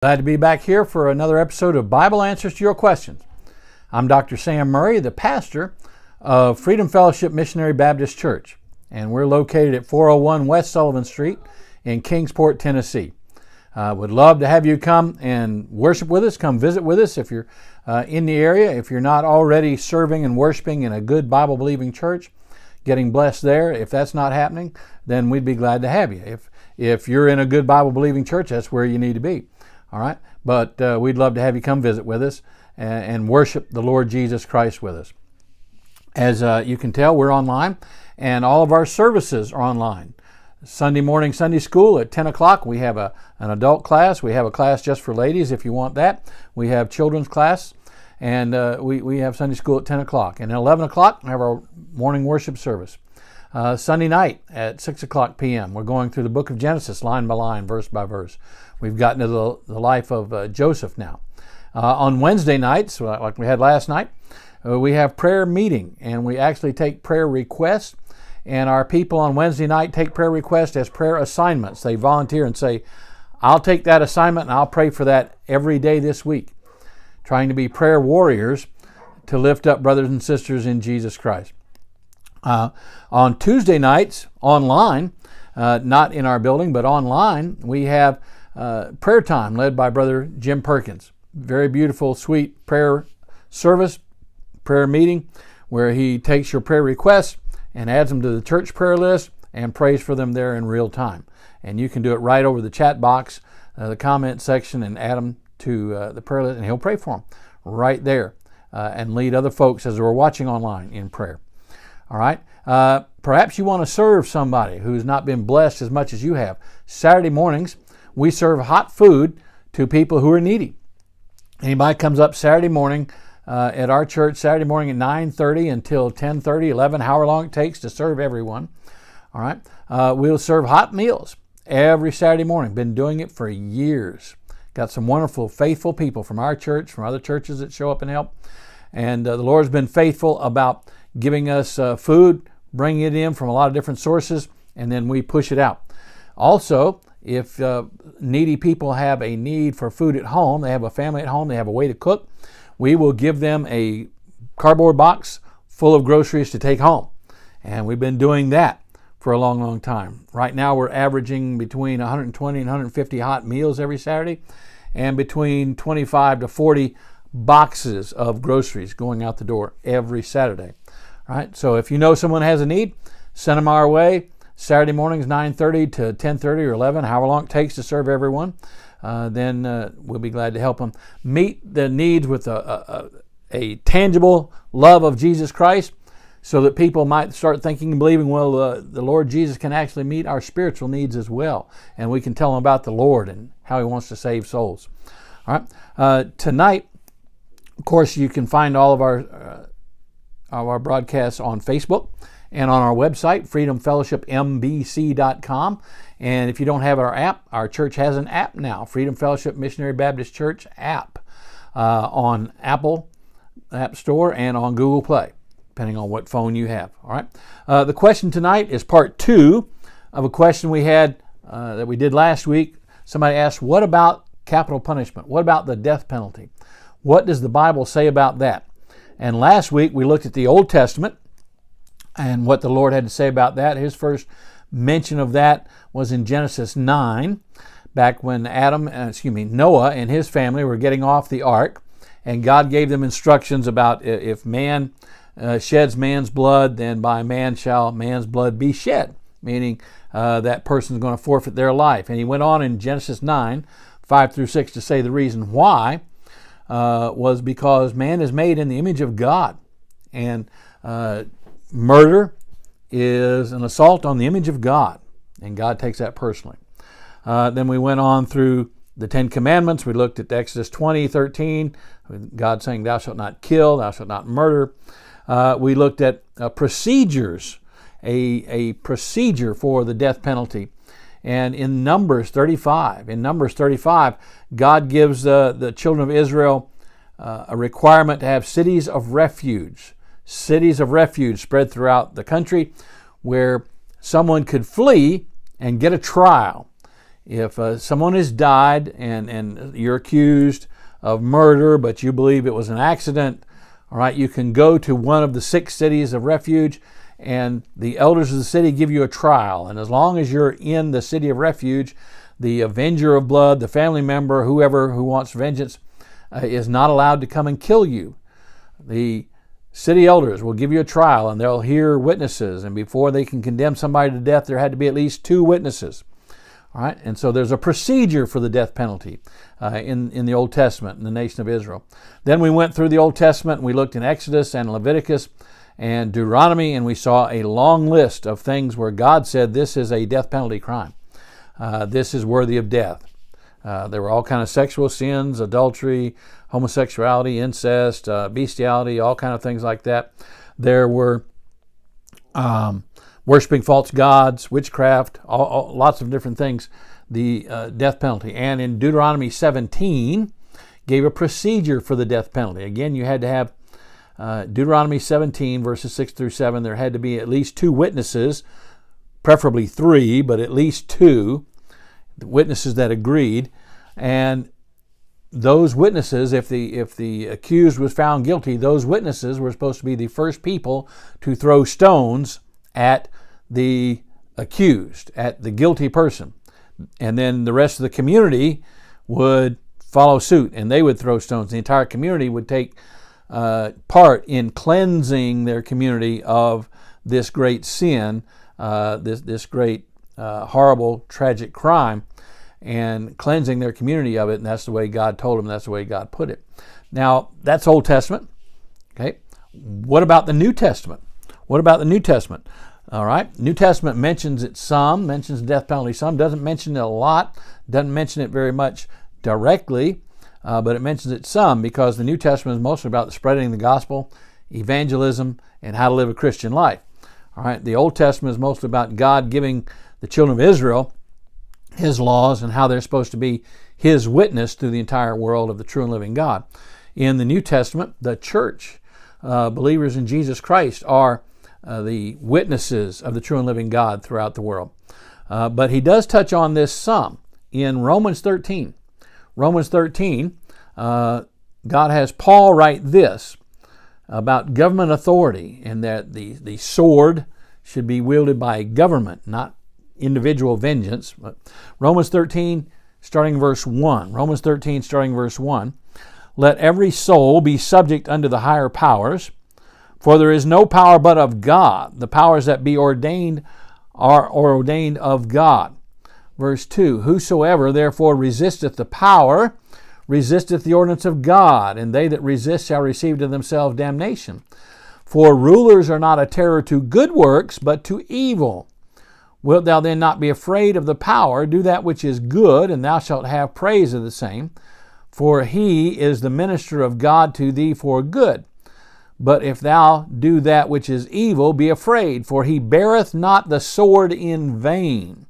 Glad to be back here for another episode of Bible Answers to Your Questions. I'm Dr. Sam Murray, the pastor of Freedom Fellowship Missionary Baptist Church, and we're located at 401 West Sullivan Street in Kingsport, Tennessee. Would love to have you come and worship with us, come visit with us if you're in the area. If you're not already serving and worshiping in a good Bible-believing church, getting blessed there, if that's not happening, then we'd be glad to have you. If you're in a good Bible-believing church, that's where you need to be. All right, but we'd love to have you come visit with us and worship the Lord Jesus Christ with us. As you can tell, we're online, and all of our services are online. Sunday morning Sunday school at 10 o'clock, we have an adult class. We have a class just for ladies if you want that. We have children's class, and we have Sunday school at 10 o'clock. And at 11 o'clock, we have our morning worship service. Sunday night at 6 o'clock p.m., we're going through the book of Genesis line by line, verse by verse. We've gotten to the life of Joseph now. On Wednesday nights, like we had last night, we have prayer meeting, and we actually take prayer requests. And our people on Wednesday night take prayer requests as prayer assignments. They volunteer and say, I'll take that assignment and I'll pray for that every day this week. Trying to be prayer warriors to lift up brothers and sisters in Jesus Christ. On Tuesday nights, online, not in our building, but online, we have prayer time led by Brother Jim Perkins. Very beautiful, sweet prayer service, prayer meeting, where he takes your prayer requests and adds them to the church prayer list and prays for them there in real time. And you can do it right over the chat box, the comment section, and add them to the prayer list, and he'll pray for them right there and lead other folks as we're watching online in prayer. All right. Perhaps you want to serve somebody who's not been blessed as much as you have. Saturday mornings, we serve hot food to people who are needy. Anybody comes up Saturday morning at our church, Saturday morning at 9:30 until 10:30, 11, however long it takes to serve everyone. All right. We'll serve hot meals every Saturday morning. Been doing it for years. Got some wonderful, faithful people from our church, from other churches that show up and help. And the Lord's been faithful about giving us food, bringing it in from a lot of different sources, and then we push it out. Also, if needy people have a need for food at home, they have a family at home, they have a way to cook, we will give them a cardboard box full of groceries to take home. And we've been doing that for a long, long time. Right now we're averaging between 120 and 150 hot meals every Saturday, and between 25 to 40 boxes of groceries going out the door every Saturday. All right, so if you know someone has a need, send them our way. Saturday mornings, 9:30 to 10:30 or 11, however long it takes to serve everyone. Then we'll be glad to help them meet the needs with a tangible love of Jesus Christ, so that people might start thinking and believing, well, the Lord Jesus can actually meet our spiritual needs as well. And we can tell them about the Lord and how He wants to save souls. All right. Tonight, of course, you can find all of our broadcasts on Facebook and on our website, freedomfellowshipmbc.com. And if you don't have our app, our church has an app now, Freedom Fellowship Missionary Baptist Church app, on Apple App Store and on Google Play, depending on what phone you have. All right. The question tonight is part 2 of a question we had that we did last week. Somebody asked, what about capital punishment? What about the death penalty? What does the Bible say about that? And last week we looked at the Old Testament and what the Lord had to say about that. His mention of that was in Genesis 9, back when Noah and his family were getting off the ark, and God gave them instructions about if man sheds man's blood, then by man shall man's blood be shed, meaning that person's going to forfeit their life. And he went on in Genesis 9, 5 through 6 to say the reason why was because man is made in the image of God, and murder is an assault on the image of God, and God takes that personally. Then we went on through the 10 Commandments. We looked at Exodus 20:13, God saying, thou shalt not kill, thou shalt not murder. We looked at procedures, a procedure for the death penalty. And in Numbers 35, God gives the children of Israel a requirement to have cities of refuge spread throughout the country where someone could flee and get a trial. If someone has died and you're accused of murder, but you believe it was an accident, all right, you can go to one of the 6 cities of refuge, and the elders of the city give you a trial. And as long as you're in the city of refuge, the avenger of blood, the family member, whoever who wants vengeance, is not allowed to come and kill you. The city elders will give you a trial, and they'll hear witnesses. And before they can condemn somebody to death, there had to be at least 2 witnesses. All right, and so there's a procedure for the death penalty in the Old Testament in the nation of Israel. Then we went through the Old Testament, and we looked in Exodus and Leviticus and Deuteronomy, and we saw a long list of things where God said this is a death penalty crime. This is worthy of death. There were all kinds of sexual sins, adultery, homosexuality, incest, bestiality, all kinds of things like that. There were worshiping false gods, witchcraft, lots of different things, the death penalty. And in Deuteronomy 17, gave a procedure for the death penalty. Again, you had to have Deuteronomy 17, verses 6 through 7, there had to be at least 2 witnesses, preferably 3, but at least 2 witnesses that agreed. And those witnesses, if the accused was found guilty, those witnesses were supposed to be the first people to throw stones at the accused, at the guilty person. And then the rest of the community would follow suit, and they would throw stones. The entire community would take part in cleansing their community of this great sin, this great horrible, tragic crime, and cleansing their community of it. And that's the way God told them. That's the way God put it. Now, that's Old Testament. Okay. What about the New Testament? What about the New Testament? All right. New Testament mentions it some, mentions the death penalty some, doesn't mention it a lot, doesn't mention it very much directly, but it mentions it some because the New Testament is mostly about the spreading the gospel, evangelism, and how to live a Christian life. All right. The Old Testament is mostly about God giving the children of Israel His laws and how they're supposed to be His witness to the entire world of the true and living God. In the New Testament, the church, believers in Jesus Christ, are the witnesses of the true and living God throughout the world. But he does touch on this some. In Romans 13, God has Paul write this about government authority, and that the sword should be wielded by government, not individual vengeance. But Romans 13, starting verse 1. Romans 13, starting verse 1. Let every soul be subject unto the higher powers, for there is no power but of God. The powers that be ordained are ordained of God. Verse 2. Whosoever therefore resisteth the power, resisteth the ordinance of God, and they that resist shall receive to themselves damnation. For rulers are not a terror to good works, but to evil. Wilt thou then not be afraid of the power? Do that which is good, and thou shalt have praise of the same. For he is the minister of God to thee for good. But if thou do that which is evil, be afraid, for he beareth not the sword in vain.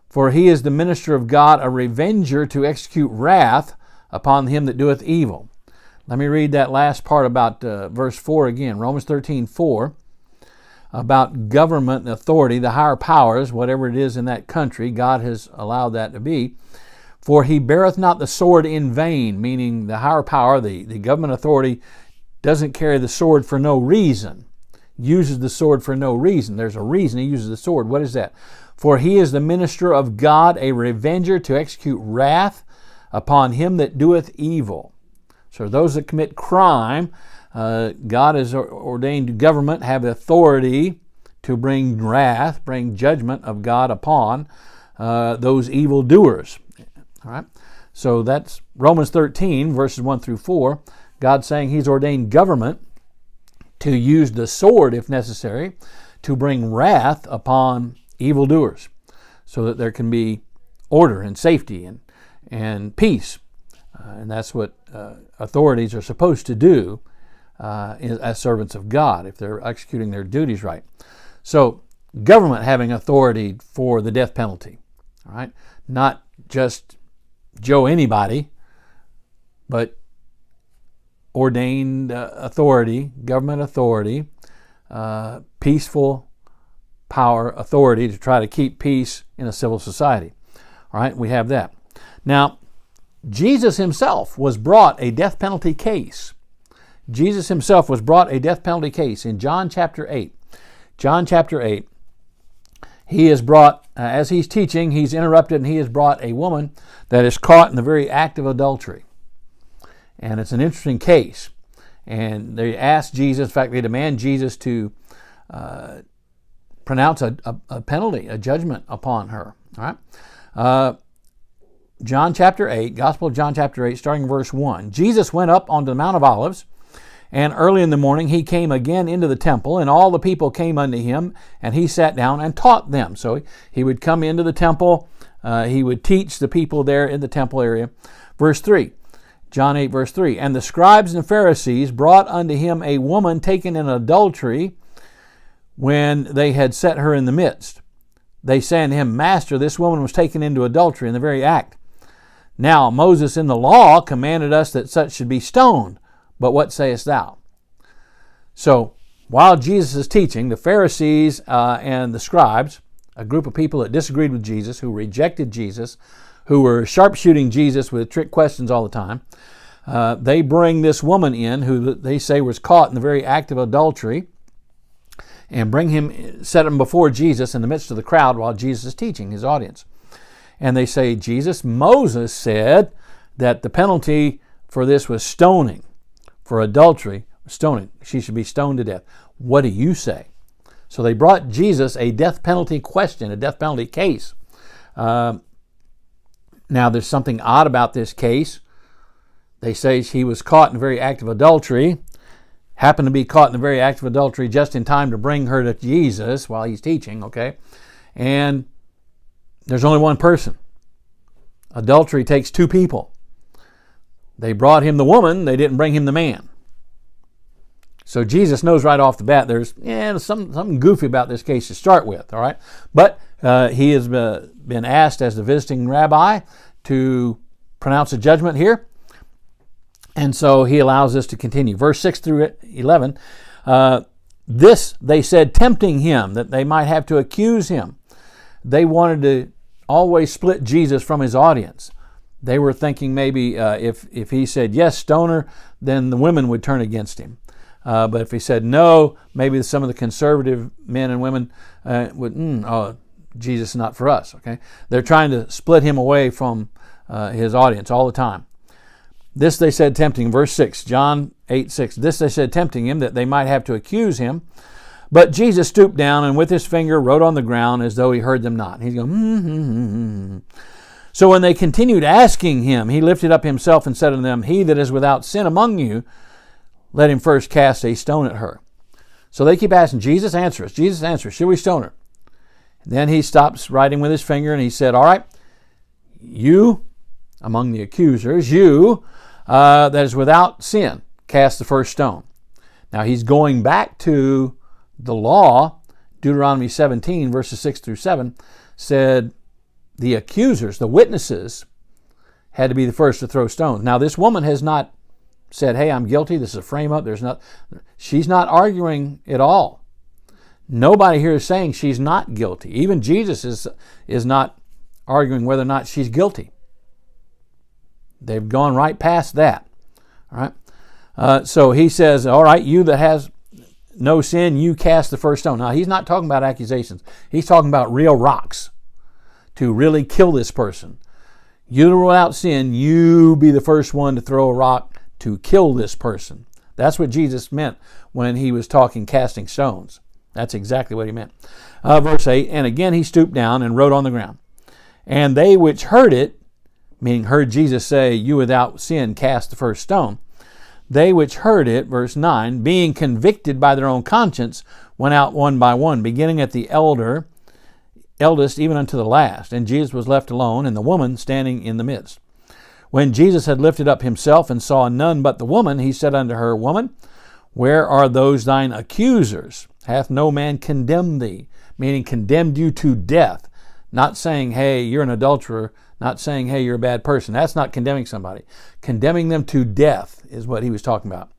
For he is the minister of God, a revenger to execute wrath upon him that doeth evil. Let me read that last part about verse 4 again. Romans 13, 4. About government and authority, the higher powers, whatever it is in that country, God has allowed that to be. For he beareth not the sword in vain, meaning the higher power, the government authority, doesn't carry the sword for no reason, uses the sword for no reason. There's a reason he uses the sword. What is that? For he is the minister of God, a revenger to execute wrath upon him that doeth evil. So those that commit crime, God has ordained government, have authority to bring wrath, bring judgment of God upon those evil doers. All right. So that's Romans 13, verses 1 through 4. God saying He's ordained government to use the sword, if necessary, to bring wrath upon evildoers, so that there can be order and safety and peace. And that's what authorities are supposed to do as servants of God, if they're executing their duties right. So government having authority for the death penalty, all right? Not just Joe anybody, but ordained authority, government authority, peaceful power, authority to try to keep peace in a civil society. All right, we have that. Now, Jesus himself was brought a death penalty case. Jesus himself was brought a death penalty case in John chapter 8. John chapter 8, he is brought, as he's teaching, he's interrupted, and he has brought a woman that is caught in the very act of adultery. And it's an interesting case. And they ask Jesus, in fact, they demand Jesus to pronounce a penalty, a judgment upon her. All right. John chapter 8, Gospel of John chapter 8, starting verse 1. Jesus went up onto the Mount of Olives, and early in the morning he came again into the temple, and all the people came unto him, and he sat down and taught them. So he would come into the temple, he would teach the people there in the temple area. Verse 3, John 8, verse 3, and the scribes and Pharisees brought unto him a woman taken in adultery when they had set her in the midst. They say unto him, Master, this woman was taken into adultery in the very act. Now Moses in the law commanded us that such should be stoned. But what sayest thou? So, while Jesus is teaching, the Pharisees and the scribes, a group of people that disagreed with Jesus, who rejected Jesus, who were sharpshooting Jesus with trick questions all the time, they bring this woman in who they say was caught in the very act of adultery, and set him before Jesus in the midst of the crowd while Jesus is teaching his audience. And they say, Moses said that the penalty for this was stoning. For adultery, stoning. She should be stoned to death. What do you say? So they brought Jesus a death penalty question, a death penalty case. Now there's something odd about this case. They say he was caught in the very act of adultery, happened to be caught in the very act of adultery just in time to bring her to Jesus while he's teaching, okay? And there's only one person. Adultery takes two people. They brought him the woman, they didn't bring him the man. So Jesus knows right off the bat there's something goofy about this case to start with, all right? But he has been asked as the visiting rabbi to pronounce a judgment here. And so he allows this to continue. Verse 6 through 11, this they said, tempting him, that they might have to accuse him. They wanted to always split Jesus from his audience. They were thinking maybe if he said, yes, stone her, then the women would turn against him. But if he said no, maybe some of the conservative men and women would, Jesus is not for us. Okay, they're trying to split him away from his audience all the time. This they said tempting, verse 6, John 8:6. This they said tempting him, that they might have to accuse him. But Jesus stooped down and with his finger wrote on the ground as though he heard them not. He's going, So when they continued asking him, he lifted up himself and said unto them, He that is without sin among you, let him first cast a stone at her. So they keep asking, Jesus, answer us. Jesus, answer us. Should we stone her? Then he stops writing with his finger and he said, all right, you, among the accusers, you that is without sin, cast the first stone. Now he's going back to the law. Deuteronomy 17, verses 6 through 7, said, the accusers, the witnesses, had to be the first to throw stones. Now, this woman has not said, hey, I'm guilty, this is a frame-up. She's not arguing at all. Nobody here is saying she's not guilty. Even Jesus is not arguing whether or not she's guilty. They've gone right past that. All right. So he says, all right, you that has no sin, you cast the first stone. Now, he's not talking about accusations. He's talking about real rocks to really kill this person. You that are without sin, you be the first one to throw a rock to kill this person. That's what Jesus meant when he was talking casting stones. That's exactly what he meant. Verse 8, and again he stooped down and wrote on the ground. And they which heard it, meaning heard Jesus say, you without sin cast the first stone, they which heard it, verse 9, being convicted by their own conscience, went out one by one, beginning at the eldest even unto the last. And Jesus was left alone, and the woman standing in the midst. When Jesus had lifted up himself and saw none but the woman, he said unto her, Woman, where are those thine accusers? Hath no man condemned thee? Meaning condemned you to death. Not saying, hey, you're an adulterer. Not saying, hey, you're a bad person. That's not condemning somebody. Condemning them to death is what he was talking about.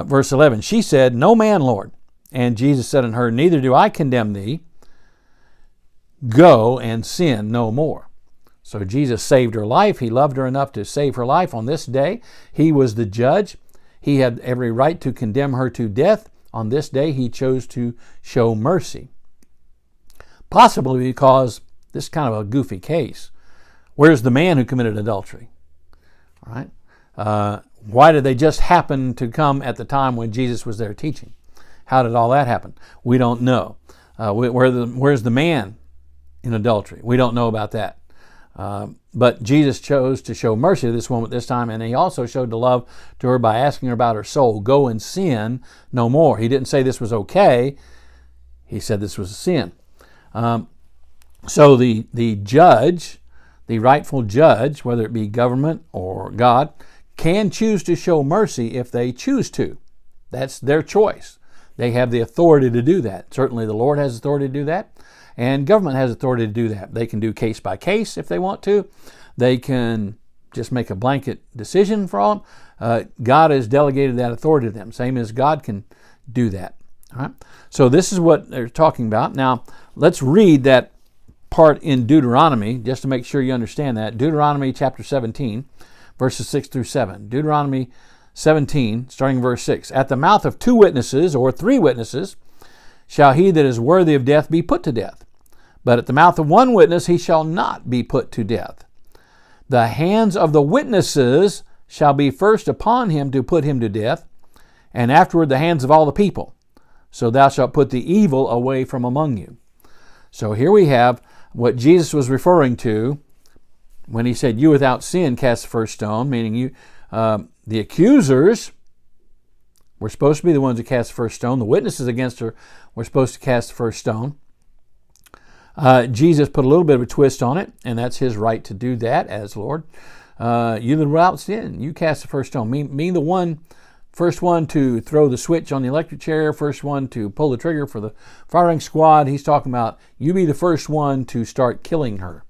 Verse 11, she said, No man, Lord. And Jesus said unto her, Neither do I condemn thee. Go and sin no more. So Jesus saved her life. He loved her enough to save her life on this day. He was the judge. He had every right to condemn her to death. On this day, he chose to show mercy. Possibly because this is kind of a goofy case. Where's the man who committed adultery? All right. Why did they just happen to come at the time when Jesus was there teaching? How did all that happen? We don't know. Where's the man in adultery? We don't know about that. But Jesus chose to show mercy to this woman at this time, and he also showed the love to her by asking her about her soul. Go and sin no more. He didn't say this was okay. He said this was a sin. So the judge, the rightful judge, whether it be government or God, can choose to show mercy if they choose to. That's their choice. They have the authority to do that. Certainly the Lord has authority to do that, and government has authority to do that. They can do case by case if they want to. They can just make a blanket decision for all. God has delegated that authority to them, same as God can do that. All right? So this is what they're talking about. Now, let's read that part in Deuteronomy, just to make sure you understand that. Deuteronomy chapter 17, verses 6 through 7. Deuteronomy 17, starting verse 6. At the mouth of 2 witnesses or 3 witnesses shall he that is worthy of death be put to death. But at the mouth of 1 witness he shall not be put to death. The hands of the witnesses shall be first upon him to put him to death, and afterward the hands of all the people. So thou shalt put the evil away from among you. So here we have what Jesus was referring to when he said, you without sin cast the first stone, meaning you, the accusers were supposed to be the ones who cast the first stone. The witnesses against her were supposed to cast the first stone. Jesus put a little bit of a twist on it, and that's his right to do that as Lord. You that without sin, you cast the first stone. Me the first one to throw the switch on the electric chair, first one to pull the trigger for the firing squad. He's talking about you be the first one to start killing her.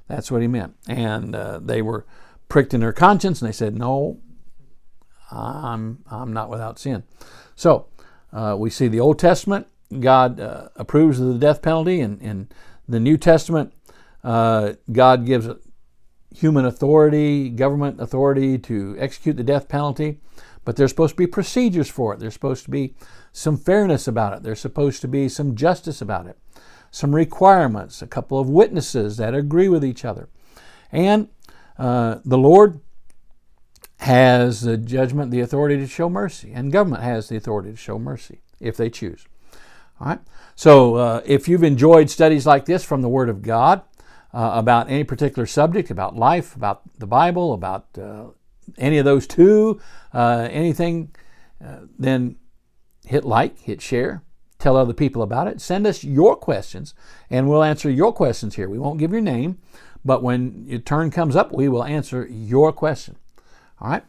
That's what he meant. And they were pricked in their conscience, and they said, no, I'm not without sin. So we see the Old Testament, God approves of the death penalty. In the New Testament, God gives human authority, government authority to execute the death penalty. But there's supposed to be procedures for it. There's supposed to be some fairness about it. There's supposed to be some justice about it. Some requirements, a couple of witnesses that agree with each other. And the Lord has the judgment, the authority to show mercy. And government has the authority to show mercy if they choose. All right. So if you've enjoyed studies like this from the Word of God about any particular subject, about life, about the Bible, about any of those two, anything, then hit like, hit share, tell other people about it. Send us your questions, and we'll answer your questions here. We won't give your name, but when your turn comes up, we will answer your question. All right.